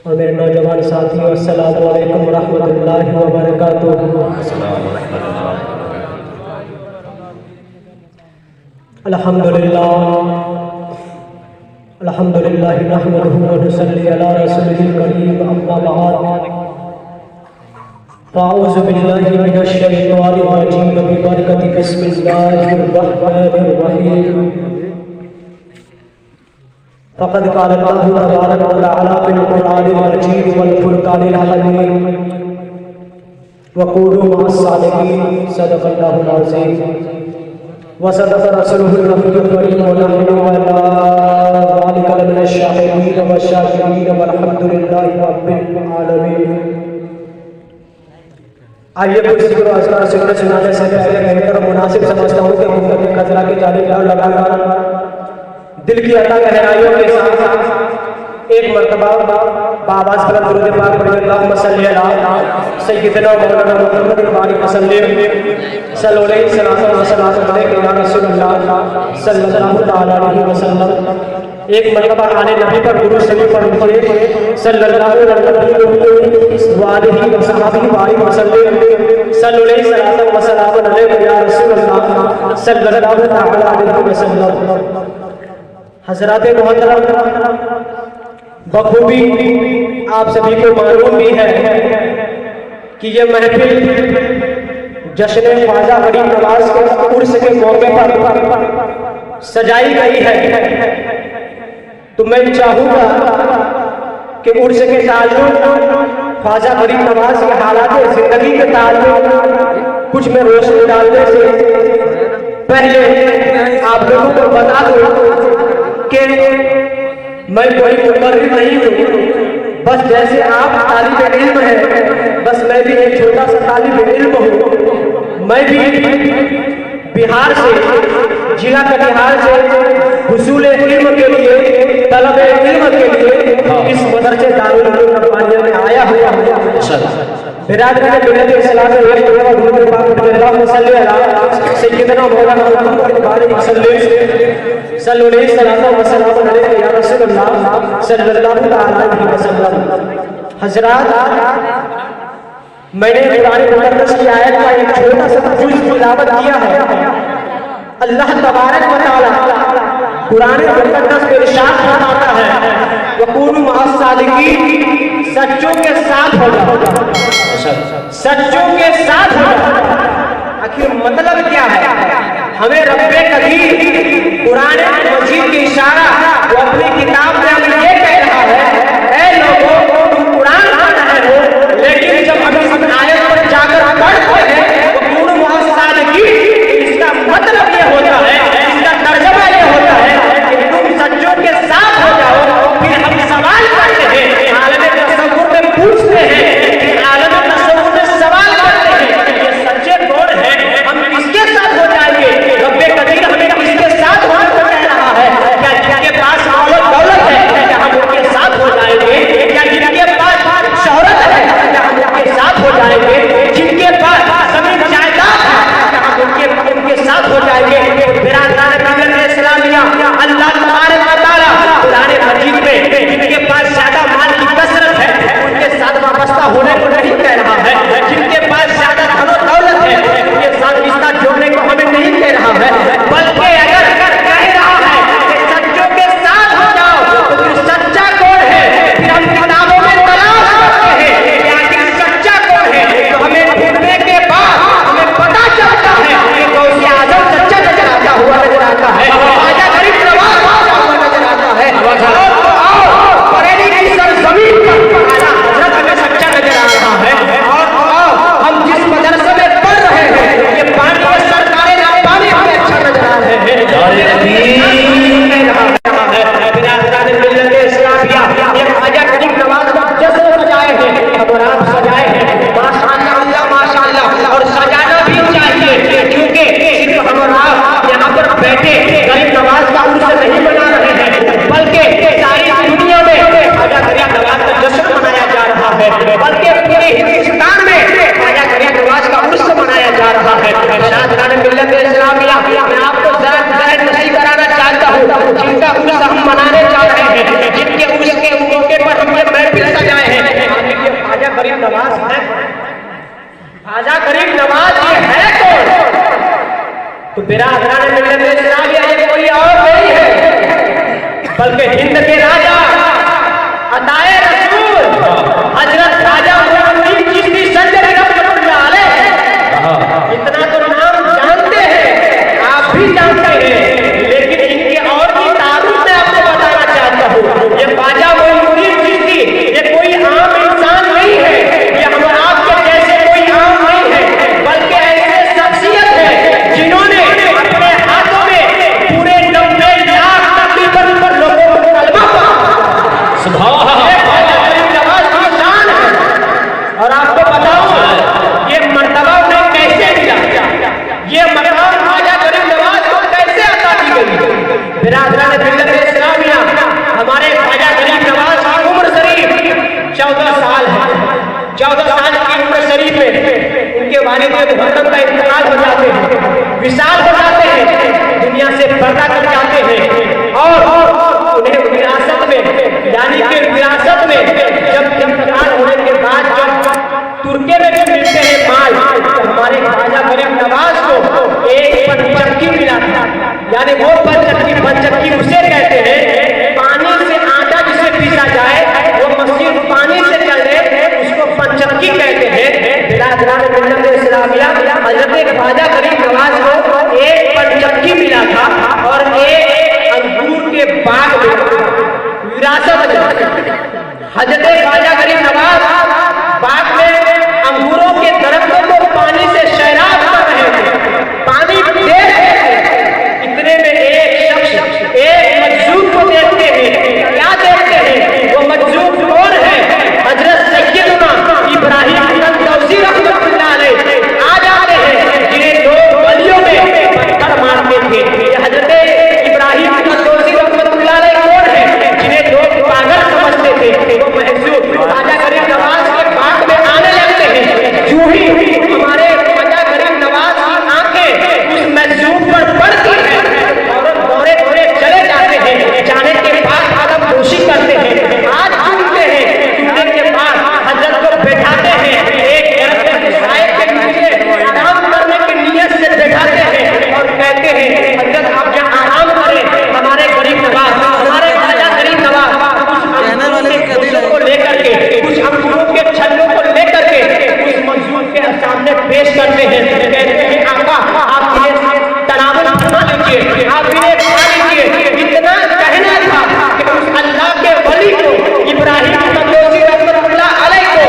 और मेरे नौजवान साथियों, अस्सलामु अलैकुम रहमतुल्लाहि व बरकातुहू। अल्हम्दुलिल्लाह नहमदुहु व नुसल्ली अला रसूलिल करीम, अम्मा बअद। अऊज़ु बिल्लाहि मिनश शैतानिर रजीम, बिबरकति बिस्मिल्लाहिर रहमानिर रहीम। फ़क़द क़ाल अल्लाहु तबारक व तआला फ़िल क़ुरआनिल मजीद वल फ़ुरक़ानिल हमीद वक़ूलू मअस सादिक़ीन। सदक़ल्लाहुल अज़ीम व सदक़ रसूलुहुल नबियुल करीम व नहनु अला ज़ालिका मिनश शाहिदीन व शाकिरीन वल्हम्दुलिल्लाहि रब्बिल आलमीन। आइए कुछ ज़िक्र व अज़कार सुनाने से पहले बेहतर और मुनासिब समझता हूँ कि मुफ्त खतरा की जानिब लगाकर दिल की अता गहराइयों के साथ एक मरतबा बाबास पर दुरूद पाक पढ़िए। अल्लाहुम्मा सल्ली अला सय्यिदिना मौलाना मुहम्मद बारिक वसल्लम सल्लल्लाहु अलैहि वसल्लम या रसूलल्लाह सल्लल्लाहु तआला अलैहि वसल्लम। एक मरतबा आने नबी पर दुरूद शरीफ पढ़िए। सल्लल्लाहु अलैहि वसल्लम सल्लल्लाहु अलैहि वसल्लम या रसूलल्लाह सल्लल्लाहु तआला अलैहि वसल्लम। हज़रात मोहतरम, बखूबी आप सभी को मालूम भी है कि ये महफिल जश्न ख्वाजा गरीब नवाज के उर्स के मौके पर सजाई गई है। तो मैं चाहूँगा कि उर्स के ताल्लुक ख्वाजा गरीब नवाज के हालात जिंदगी के ताल्लुक कुछ में रोशनी डालने से पहले आप लोगों को बता दूं कि मैं कोई मुकर्रिर नहीं हूँ। बस जैसे आप तालिब इल्म हैं, बस मैं भी एक छोटा सा तालिब इल्म हूँ। मैं भी बिहार से, जिला कटिहार से हुसूल इल्म के लिए, तलब इल्म के लिए इस मदरसे दारुल उलूम रब्बानिया में आया हुआ हूँ। बिरादरान मिल्लत इस्लाम में एक दुआ दुरूद पाक पढ़िए। अल्लाहुम्मा सल्ली अला सय्यिदिना मौलाना मुहम्मद बारिक वसल्लम सल्लल्लाहु अलैहि वसल्लम या रसूलल्लाह सल्लल्लाहु अलैहि वसल्लम। हज़रात, मैंने कुरान मुक़द्दस की आयत का एक छोटा सा जुज़ तिलावत किया है। अल्लाह तबारक व तआला कुरान मुक़द्दस में इरशाद फरमाता है, वक़ूलू मअस सादिक़ीन, सच्चों के साथ हो जाओ, सच्चों के साथ हो जाओ। आखिर मतलब क्या है? हमें रब्बे कदीर कुरान मजीद की इशारा वो अपनी किताब में हमें ये कह रहा है, ऐ लोगों तुम कुरान पढ़ रहे हो, लेकिन जब हम इस आयत पर जाकर पढ़ते हैं वक़ूलू मअस सादिक़ीन, इसका मतलब ये होता है, इसका तर्जुमा ये होता है कि तुम सच्चों के साथ हो जाओ। फिर हम सवाल करते हैं, आलम तसव्वुर में पूछते हैं, आलम तसव्वुर में सवाल करते हैं, ये सच्चे कौन है, हम किसके साथ हो जाएंगे? रब्बे कदीर हमें किसके साथ होने को कह रहा है? क्या जिनके पास दौलत है, क्या बिरादरान मिल्लत इस्लामिया ये कोई और नहीं है बल्कि हिंद के राजा अताए रसूल हजरत ख्वाजा मोइनुद्दीन चिश्ती संजरी रहमतुल्लाह अलैह। इतना तो नाम जानते हैं, आप भी जानते हैं, लेकिन इनकी और भी तारीफ मैं आपको बताना चाहता हूँ। ये ख्वाजा मोइनुद्दीन चिश्ती ये कोई आम इंसान नहीं है, ये हम आपके जैसे कोई आम नहीं है, बल्कि ऐसे शख्सियत है जिन्होंने अपने हाथों में पूरे 90 लाख तकरीबन लोगों को कलमा पढ़ा। सुभान और आपको बताऊं ये मर्तबा उन्हें कैसे मिला, ये मकाम ख्वाजा गरीब नवाज को कैसे अता की गई। बिरादरान मिल्लत इस्लामिया हमारे ख्वाजा गरीब नवाज की उम्र शरीफ 14 साल है। 14 साल की उम्र शरीफ में उनके वालिद मुहर्रम का इंतकाल हो जाते हैं, विशाल हो जाते हैं, दुनिया से पर्दा कर जाते हैं और उन्हें विरासत में यानी कि विरासत में जब इंतकाल होने के बाद जब तुर्के में भी मिलते हैं माल, तो हमारे ख्वाजा गरीब नवाज को एक पंचक्की मिला था। यानी वो पंचक्की उसे कहते हैं पानी से आटा जिसे पीसा जाए वो मशीन पानी से चले उसको पंचक्की कहते हैं। बिरादरान मिल्लत इस्लामिया हजरत ख्वाजा गरीब नवाज को एक पंचक्की मिला था और एक अंगूर के बाग में विरासत में हजरत ख्वाजा गरीब नवाज बाग में अंगूरों के दरख्तों को पानी से सैराब कर रहे थे, पानी दे रहे थे। इतने में एक शख्स एक मजजूब को देखते हैं। क्या देखते हैं? वो मजजूब कौन है? हजरत सैयदना इब्राहिम तंदौसी रहमतुल्लाह अलैह आ जाते हैं, जिन्हें लोग गलियों में पत्थर मारते थे। ये हजरत इब्राहिम तंदौसी रहमतुल्लाह अलैह कौन है? जिन्हें लोग पागल समझते थे। वो महसूस ख्वाजा गरीब नवाज के बाग में आने लगते हैं। यूं ही हमारे ख्वाजा गरीब नवाज की आंखें उस महसूस पर पड़ती हैं और दौरे दौरे चले जाते हैं। जाने के बाद आदम दोषी करते हैं, आज चूमते हैं, चूमने के बाद हजरत को बैठाते हैं, एक दरख्त के साए के नीचे आराम करने की नीयत से बैठाते हैं और कहते हैं हजरत आप जहाँ आराम करें। हमारे गरीब नवाज हमारे ख्वाजा गरीब नवाज को लेकर के कुछ अंगूरों के छल्लों को लेकर के उस मजदूर के सामने पेश करते हैं। कहते हैं आका आप ये तनावुल फरमा लीजिए, आप इन्हें खा लीजिए। इतना कहना था कि उस अल्लाह के वली को इब्राहिम तंदौसी रहमतुल्लाह अलैह को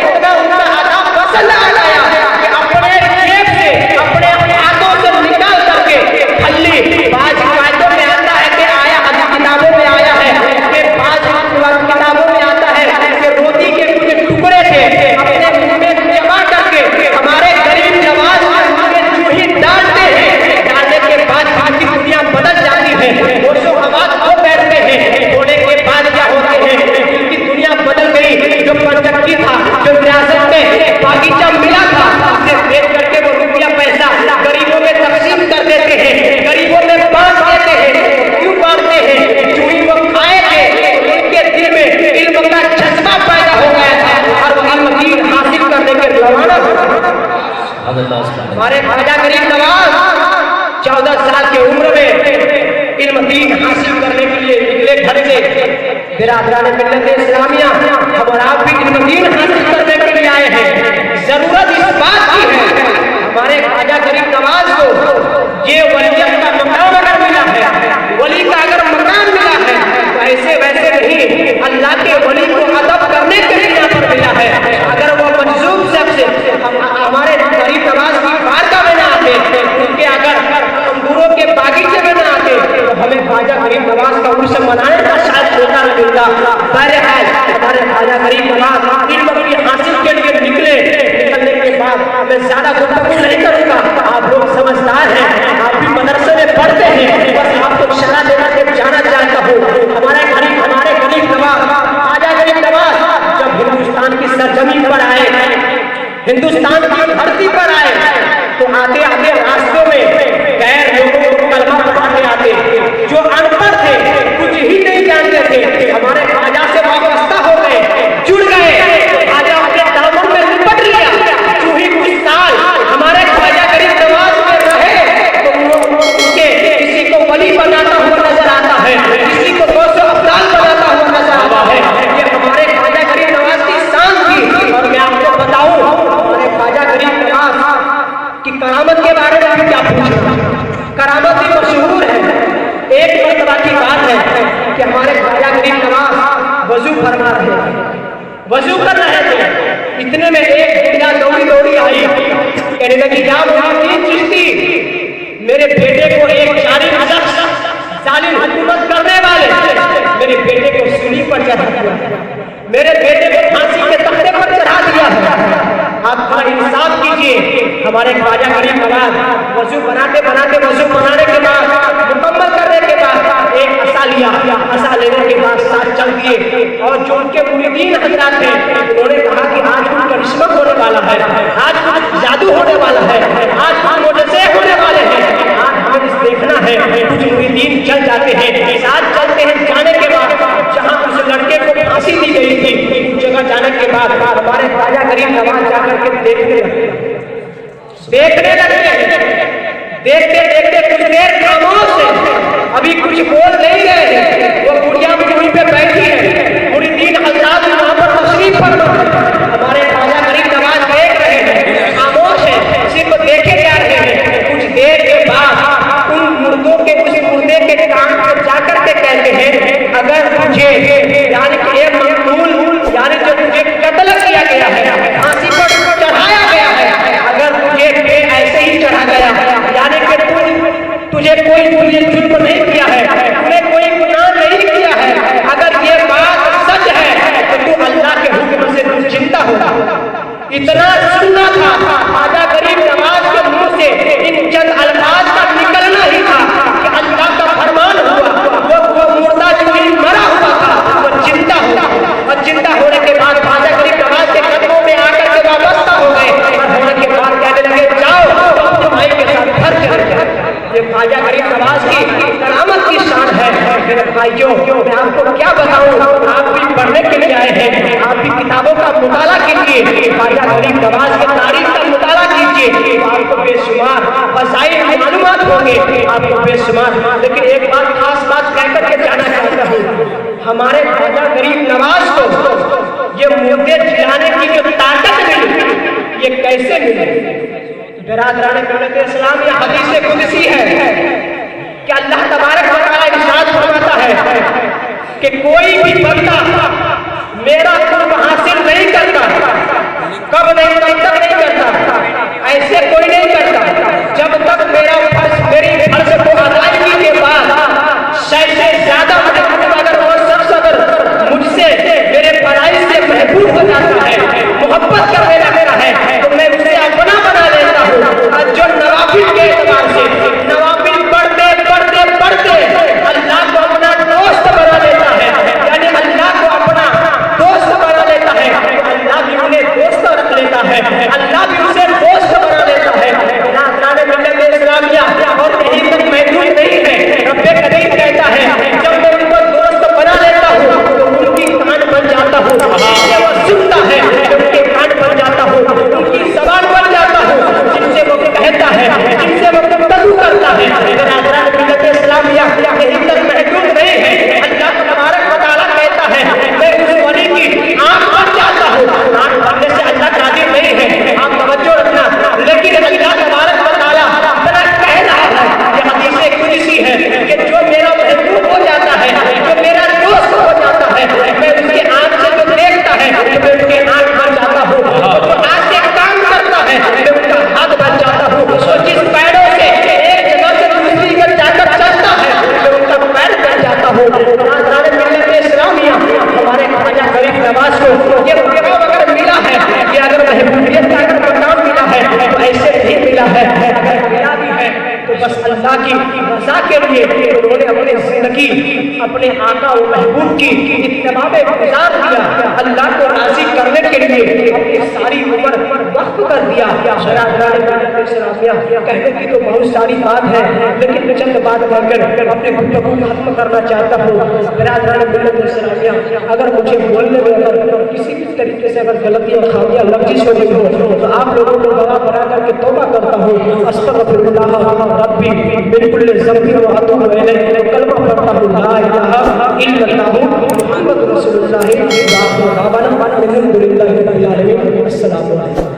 इतना उनका अता पसंद आ गया कि अपने जेब से अपने हाथों से निकाल करके फल्ली बाज किताबों में आता है कि आया किताबों में आया है कि बाज किताबों में आता है कि रोटी के कुछ टुकड़े थे अपने मुंह में जमा करके हमारे गरीब नवाज में चूही डालते हैं। डालने के बाद बाकी दुनिया बदल जाती है, वो जो आवाज हो बैठते हैं। होने के बाद क्या होते हैं? उनकी दुनिया बदल गई। जो पंचक्की था, जो विरासत में बागीचा मिला था, उसे बेच करके वो रुपया पैसा गरीबों में तकसीम कर देते हैं, गरीबों में बांट देते हैं। क्यों बांटते हैं? चूही वो खाए थे, उनके दिल में इल्म का जज्बा पैदा हो गया था और वो इल्म दीन हासिल करने के रवाना हो गए। हमारे ख्वाजा गरीब नवाज 14 साल की उम्र में इल्म दीन हासिल करने के लिए निकले घर से। बिरादरान मिल्लत इस्लामिया हम और आप भी इल्म दीन हासिल करने के लिए आए हैं। जरूरत इस बात की है हमारे ख्वाजा गरीब नवाज को ये वलियत का मकाम अगर मिला है, वली का अगर मकाम मिला है तो ऐसे वैसे नहीं, अल्लाह के वली को अदब करने के लिए यहाँ पर मिला है। अगर वो मंसूब शख्स हमारे गरीब नवाज की बारगाह में ना आते, उनके अगर अंगूरों के बागीचे में ना आते तो हमें ख्वाजा गरीब नवाज का उर्स मनाने का शायद मौका न मिलता। बहरहाल हमारे ख्वाजा गरीब नवाज इल्म की हासिल के लिए निकले। निकलने के बाद मैं ज्यादा गुफ्तगू नहीं करूंगा, आप लोग समझदार हैं, आप भी मदरसे में पढ़ते हैं, बस आपको इशारा देना के जाना चाहता हूँ। हमारे गरीब नवाज ख्वाजा गरीब नवाज जब हिंदुस्तान की सरजमीन पर आए, हिंदुस्तान की धरती पर आए, तो आते आते रास्तों में गैर लोगों को कलमा पढ़ाते आते, जो अनपढ़ थे, कुछ ही नहीं जानते थे, हमारे ख्वाजा से वाबस्ता हो गए, जुड़ गए। ख्वाजा अपने दामन में लिपट लिया। जो ही कुछ साल हमारे ख्वाजा गरीब नवाज में रहे तो वजू कर रहे थे, इतने में एक बुढ़िया दौड़ी दौड़ी आई, कहने लगी क्या मोहम्मद चिश्ती, मेरे बेटे को एक जालिम हुकूमत करने वाले मेरे बेटे को सूली पर चढ़ा दिया, मेरे बेटे को फांसी के तख्ते पर चढ़ा दिया है। आप थोड़ा इंसाफ कीजिए। हमारे ख्वाजा गरीब नवाज वजू बनाते वजू बनाने के बाद मुकम्मल करने के बाद एक असा लिया, असा लेने के बाद साथ चल दिए और जो उनके मुरीदीन हजरात थे उन्होंने कहा कि आज कुछ करिश्मा होने वाला है, आज कुछ जादू होने वाला है, आज कुछ मोजज़े होने वाले हैं, आज हमें इस देखना है। कुछ मुरीदीन चल जाते हैं, साथ चलते हैं, जाने के बाद जहाँ उस लड़के को फांसी दी गई थी उस जगह जाने के बाद हमारे ख्वाजा गरीब नवाज जाकर के देखने लगे, देखते देखते कुछ देर खामोश है, अभी कुछ बोल नहीं रहे। वो बुढ़िया भी वहीं पे बैठी है, मुरीदीन हजरात वहां पर तशरीफ फरमा, हमारे ख्वाजा गरीब नवाज देख रहे हैं, खामोश है, सिर्फ देखे जा रहे हैं। कुछ देर के बाद उन मुर्दों के उस मुर्दे के कान पर जाकर के कहते हैं अगर तुझे यानी कि एक मकतूल यानी जो तुझे कत्ल किया गया है, फांसी पर चढ़ाया गया है, अगर तुझे ऐसे ही चढ़ा गया यानी कि तुझे कोई जुल्म नहीं किया है, तूने कोई गुनाह नहीं किया है, अगर ये बात सच है तो तू अल्लाह के हुक्म से तू जिंदा होगा। इतना सुनना था ख्वाजा गरीब नवाज के मुंह से, इन चंद अल्फाज का निकलना ही था कि अल्लाह का फरमान हुआ, वो मुर्दा जो मरा हुआ था वो जिंदा हुआ, और जिंदा होने के बाद ख्वाजा गरीब नवाज के कदमों में आकर के वाबस्ता हो गए और होने के बाद कहने लगे जाओ भाई के साथ घर चले जाओ। ये ख्वाजा गरीब नवाज की करामत की शान है। मेरे भाइयों मैं आपको क्या बताऊं, आप भी पढ़ने के लिए आए हैं, आप भी किताबों का मुताला कीजिए, ख्वाजा गरीब नवाज की तारीख का मुताला कीजिए, आपको बेशुमार वसाइल मालूमात होंगे, आपको बेशुमार। लेकिन एक बात खास बात कह करके जाना चाहता हूँ, हमारे ख्वाजा गरीब नवाज को ये मुर्दे जिलाने की जो ताकत मिली ये कैसे मिली? बिरादरान मिल्लत इस्लाम ये हदीस कुदसी है कि अल्लाह तबारक व तआला इरशाद फरमाता है कि कोई भी बंदा मेरा कुर्ब हासिल नहीं करता, कब नहीं, तब तक नहीं करता, ऐसे कोई नहीं करता जब तक मेरी फर्ज को अदायगी के बाद से ज्यादा अगर वो शख्स अगर मुझसे मेरे पढ़ाई से महबूब हो जाता है, मोहब्बत करने लगता है तो मैं उसे अपना बना लेता हूँ। जो नवाफिल के एतबार से नवाफिल पढ़ते पढ़ते पढ़ते अल्लाह को अपना दोस्त बना लेता है, यानी अल्लाह को अपना दोस्त बना लेता है, अल्लाह भी उन्हें दोस्त रख लेता है, अल्लाह भी उसे दोस्त बना लेता है। मिल्लत इस्लामिया और यही तक महदूद नहीं है, रब्बे करीम कहता है जब मैं उनको दोस्त बना लेता हूँ तो उनकी कान बन जाता हूँ, वो सुनता है उनके कान बन जाता हूँ, उनकी ज़बान बन जाता हूँ, जिनसे वो कहता है, जिनसे वो गुफ्तगू करता है। बिरादरान मिल्लत इस्लामिया यही तक महदूद नहीं है, अल्लाह तबारक व तआला कहता है मैं उस वली की आँख बन जाता हूँ। आँख बनने से अल्लाह कादिर नहीं है, आप तवज्जो रखना। लेकिन अल्लाह तबारक व तआला कह रहा है, ये हदीस कुदसी है कि जो मेरा महबूब हो जाता है, जो मेरा दोस्त हो जाता है, मैं उसके आँख से जो देखता है तो मैं उसके आँख बन जाता हूँ, जो हाथ से काम करता है मैं उसका हाथ बन जाता हूँ, तो जिस पैरों से एक जगह से दूसरी जगह जाकर चलता है मैं उसका पैर बन जाता हूँ। मिल्लत इस्लामिया हमारे ख्वाजा गरीब नवाज को ये मकाम अगर मिला है, ये अगर महबूबियत का अगर मकाम मिला है तो ऐसे नहीं मिला है, अगर मिला भी है तो बस अल्लाह की रज़ा के लिए उन्होंने अपनी जिंदगी अपने आका और महबूब की इत्तिबा में गुजार दिया, अल्लाह को राज़ी करने के लिए अपनी सारी उम्र वक्फ कर दिया। कहने की तो बहुत सारी बात है, लेकिन चंद बात कहकर अपने गुफ्तगू खत्म करना चाहता हूँ। बिरादरान मिल्लत इस्लामिया अगर मुझे बोलने में अगर किसी भी तरीके से अगर गलती और खामियां लफ्ज़ हो गई हो तो आप लोगों को गवाह बना करके तौबा करता हूँ। अस्तग़फिरुल्लाह रब्बी मिन कुल्लि ज़ंबिन व अतूबु इलैहि, कलमा पढ़ता हूँ ला इलाहा इल्लल्लाह मुहम्मदुर रसूलुल्लाह। अस्सलामु अलैकुम।